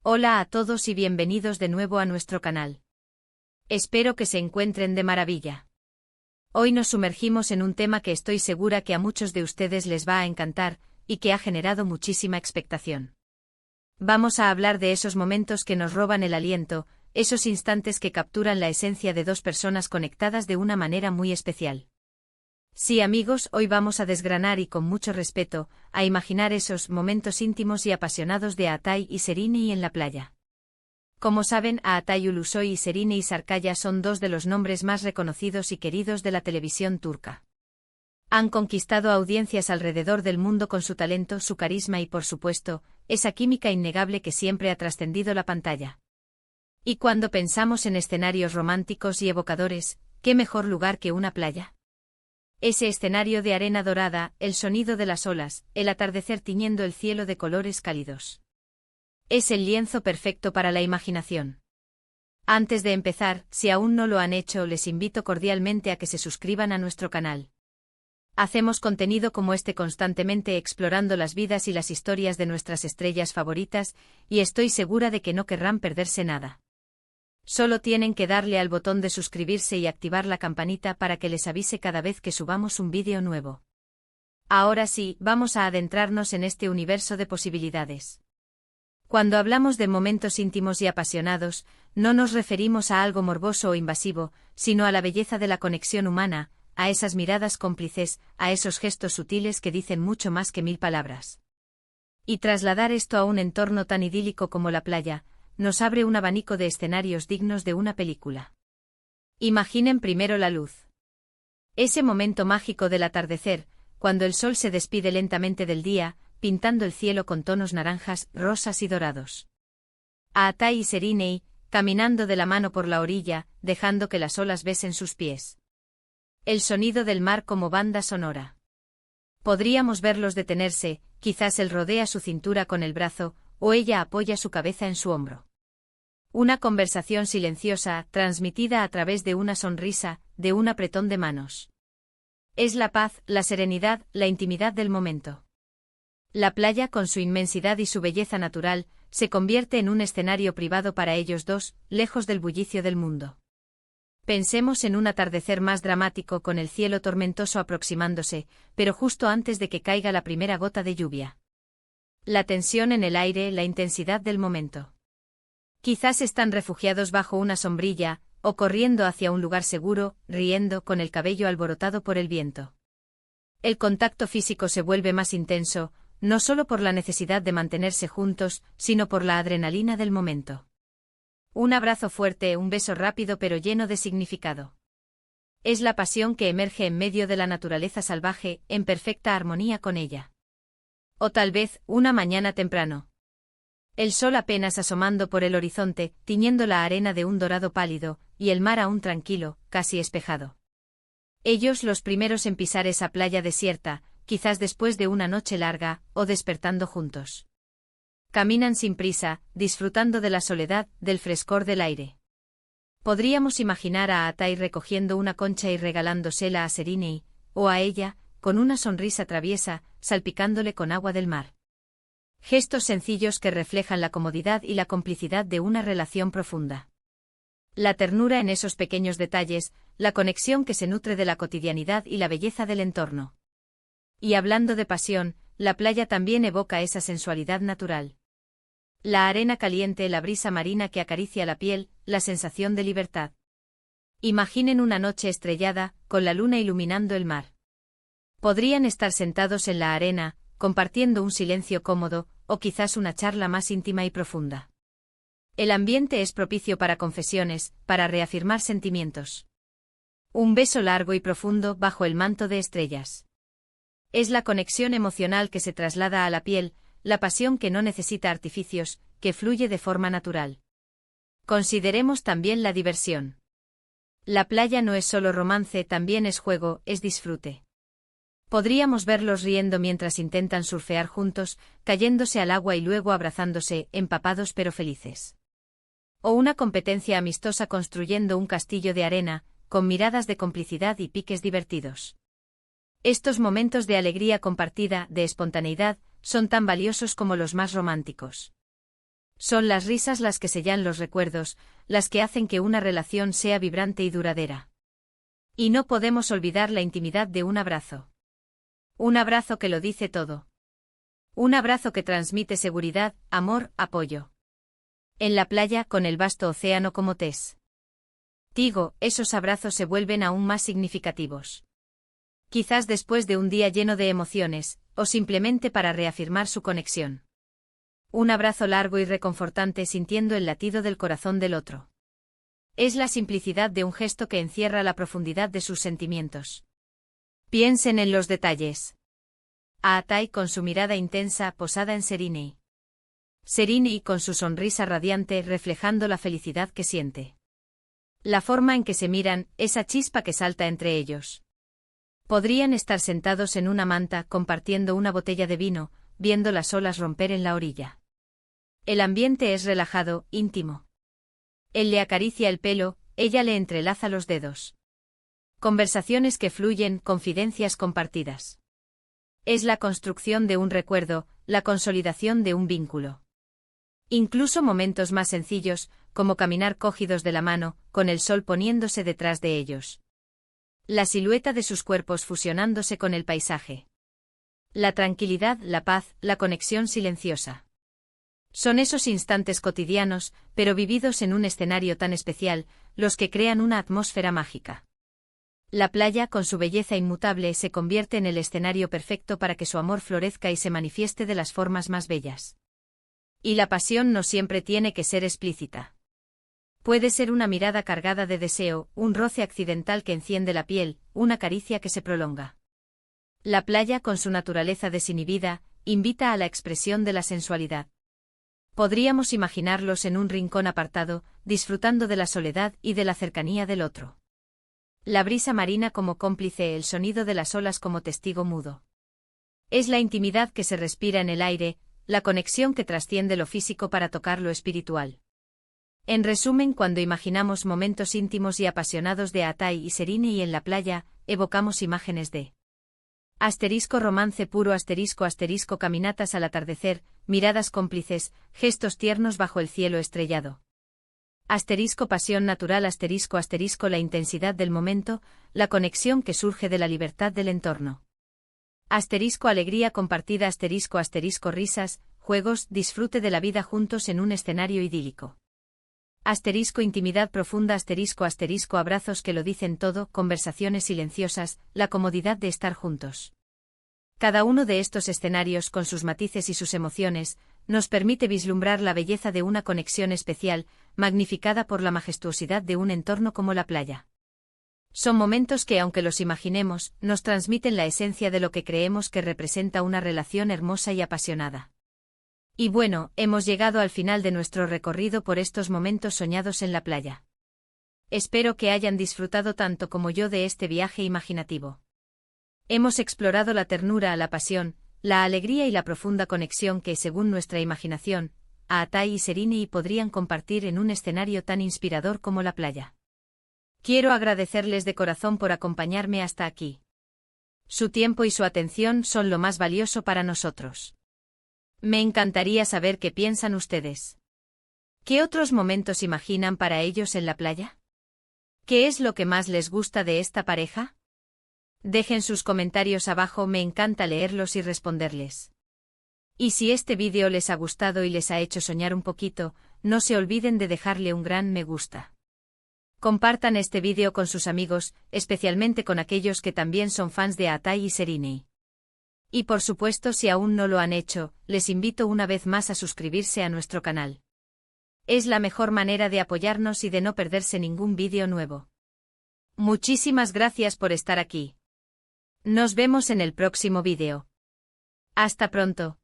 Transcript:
Hola a todos y bienvenidos de nuevo a nuestro canal. Espero que se encuentren de maravilla. Hoy nos sumergimos en un tema que estoy segura que a muchos de ustedes les va a encantar, y que ha generado muchísima expectación. Vamos a hablar de esos momentos que nos roban el aliento, esos instantes que capturan la esencia de dos personas conectadas de una manera muy especial. Sí, amigos, hoy vamos a desgranar y con mucho respeto, a imaginar esos momentos íntimos y apasionados de Altay y Şerinay en la playa. Como saben, Altay Ulusoy y Şerinay Sarıkaya son dos de los nombres más reconocidos y queridos de la televisión turca. Han conquistado audiencias alrededor del mundo con su talento, su carisma y, por supuesto, esa química innegable que siempre ha trascendido la pantalla. Y cuando pensamos en escenarios románticos y evocadores, ¿qué mejor lugar que una playa? Ese escenario de arena dorada, el sonido de las olas, el atardecer tiñendo el cielo de colores cálidos. Es el lienzo perfecto para la imaginación. Antes de empezar, si aún no lo han hecho, les invito cordialmente a que se suscriban a nuestro canal. Hacemos contenido como este constantemente explorando las vidas y las historias de nuestras estrellas favoritas, y estoy segura de que no querrán perderse nada. Solo tienen que darle al botón de suscribirse y activar la campanita para que les avise cada vez que subamos un vídeo nuevo. Ahora sí, vamos a adentrarnos en este universo de posibilidades. Cuando hablamos de momentos íntimos y apasionados, no nos referimos a algo morboso o invasivo, sino a la belleza de la conexión humana, a esas miradas cómplices, a esos gestos sutiles que dicen mucho más que 1000 palabras. Y trasladar esto a un entorno tan idílico como la playa, nos abre un abanico de escenarios dignos de una película. Imaginen primero la luz. Ese momento mágico del atardecer, cuando el sol se despide lentamente del día, pintando el cielo con tonos naranjas, rosas y dorados. Altay y Şerinay, caminando de la mano por la orilla, dejando que las olas besen sus pies. El sonido del mar como banda sonora. Podríamos verlos detenerse, quizás él rodea su cintura con el brazo, o ella apoya su cabeza en su hombro. Una conversación silenciosa, transmitida a través de una sonrisa, de un apretón de manos. Es la paz, la serenidad, la intimidad del momento. La playa, con su inmensidad y su belleza natural, se convierte en un escenario privado para ellos dos, lejos del bullicio del mundo. Pensemos en un atardecer más dramático con el cielo tormentoso aproximándose, pero justo antes de que caiga la primera gota de lluvia. La tensión en el aire, la intensidad del momento. Quizás están refugiados bajo una sombrilla, o corriendo hacia un lugar seguro, riendo, con el cabello alborotado por el viento. El contacto físico se vuelve más intenso, no solo por la necesidad de mantenerse juntos, sino por la adrenalina del momento. Un abrazo fuerte, un beso rápido pero lleno de significado. Es la pasión que emerge en medio de la naturaleza salvaje, en perfecta armonía con ella. O tal vez, una mañana temprano. El sol apenas asomando por el horizonte, tiñendo la arena de un dorado pálido, y el mar aún tranquilo, casi espejado. Ellos los primeros en pisar esa playa desierta, quizás después de una noche larga, o despertando juntos. Caminan sin prisa, disfrutando de la soledad, del frescor del aire. Podríamos imaginar a Altay recogiendo una concha y regalándosela a Şerinay, o a ella, con una sonrisa traviesa, salpicándole con agua del mar. Gestos sencillos que reflejan la comodidad y la complicidad de una relación profunda. La ternura en esos pequeños detalles, la conexión que se nutre de la cotidianidad y la belleza del entorno. Y hablando de pasión, la playa también evoca esa sensualidad natural. La arena caliente, la brisa marina que acaricia la piel, la sensación de libertad. Imaginen una noche estrellada, con la luna iluminando el mar. Podrían estar sentados en la arena, compartiendo un silencio cómodo, o quizás una charla más íntima y profunda. El ambiente es propicio para confesiones, para reafirmar sentimientos. Un beso largo y profundo bajo el manto de estrellas. Es la conexión emocional que se traslada a la piel, la pasión que no necesita artificios, que fluye de forma natural. Consideremos también la diversión. La playa no es solo romance, también es juego, es disfrute. Podríamos verlos riendo mientras intentan surfear juntos, cayéndose al agua y luego abrazándose, empapados pero felices. O una competencia amistosa construyendo un castillo de arena, con miradas de complicidad y piques divertidos. Estos momentos de alegría compartida, de espontaneidad, son tan valiosos como los más románticos. Son las risas las que sellan los recuerdos, las que hacen que una relación sea vibrante y duradera. Y no podemos olvidar la intimidad de un abrazo. Un abrazo que lo dice todo. Un abrazo que transmite seguridad, amor, apoyo. En la playa, con el vasto océano como testigo, esos abrazos se vuelven aún más significativos. Quizás después de un día lleno de emociones, o simplemente para reafirmar su conexión. Un abrazo largo y reconfortante sintiendo el latido del corazón del otro. Es la simplicidad de un gesto que encierra la profundidad de sus sentimientos. Piensen en los detalles. Aatai con su mirada intensa posada en Serine. Serine con su sonrisa radiante reflejando la felicidad que siente. La forma en que se miran, esa chispa que salta entre ellos. Podrían estar sentados en una manta compartiendo una botella de vino, viendo las olas romper en la orilla. El ambiente es relajado, íntimo. Él le acaricia el pelo, ella le entrelaza los dedos. Conversaciones que fluyen, confidencias compartidas. Es la construcción de un recuerdo, la consolidación de un vínculo. Incluso momentos más sencillos, como caminar cogidos de la mano, con el sol poniéndose detrás de ellos. La silueta de sus cuerpos fusionándose con el paisaje. La tranquilidad, la paz, la conexión silenciosa. Son esos instantes cotidianos, pero vividos en un escenario tan especial, los que crean una atmósfera mágica. La playa, con su belleza inmutable, se convierte en el escenario perfecto para que su amor florezca y se manifieste de las formas más bellas. Y la pasión no siempre tiene que ser explícita. Puede ser una mirada cargada de deseo, un roce accidental que enciende la piel, una caricia que se prolonga. La playa, con su naturaleza desinhibida, invita a la expresión de la sensualidad. Podríamos imaginarlos en un rincón apartado, disfrutando de la soledad y de la cercanía del otro. La brisa marina como cómplice, el sonido de las olas como testigo mudo. Es la intimidad que se respira en el aire, la conexión que trasciende lo físico para tocar lo espiritual. En resumen, cuando imaginamos momentos íntimos y apasionados de Aatai y Serine y en la playa, evocamos imágenes de romance puro caminatas al atardecer, miradas cómplices, gestos tiernos bajo el cielo estrellado. Pasión natural la intensidad del momento, la conexión que surge de la libertad del entorno. Alegría compartida risas, juegos, disfrute de la vida juntos en un escenario idílico. Intimidad profunda abrazos que lo dicen todo, conversaciones silenciosas, la comodidad de estar juntos. Cada uno de estos escenarios con sus matices y sus emociones, nos permite vislumbrar la belleza de una conexión especial, magnificada por la majestuosidad de un entorno como la playa. Son momentos que, aunque los imaginemos, nos transmiten la esencia de lo que creemos que representa una relación hermosa y apasionada. Y bueno, hemos llegado al final de nuestro recorrido por estos momentos soñados en la playa. Espero que hayan disfrutado tanto como yo de este viaje imaginativo. Hemos explorado la ternura, la pasión, la alegría y la profunda conexión que, según nuestra imaginación, Aatai y Serine podrían compartir en un escenario tan inspirador como la playa. Quiero agradecerles de corazón por acompañarme hasta aquí. Su tiempo y su atención son lo más valioso para nosotros. Me encantaría saber qué piensan ustedes. ¿Qué otros momentos imaginan para ellos en la playa? ¿Qué es lo que más les gusta de esta pareja? Dejen sus comentarios abajo, me encanta leerlos y responderles. Y si este vídeo les ha gustado y les ha hecho soñar un poquito, no se olviden de dejarle un gran me gusta. Compartan este vídeo con sus amigos, especialmente con aquellos que también son fans de Aatai y Serine. Y por supuesto, si aún no lo han hecho, les invito una vez más a suscribirse a nuestro canal. Es la mejor manera de apoyarnos y de no perderse ningún vídeo nuevo. Muchísimas gracias por estar aquí. Nos vemos en el próximo vídeo. Hasta pronto.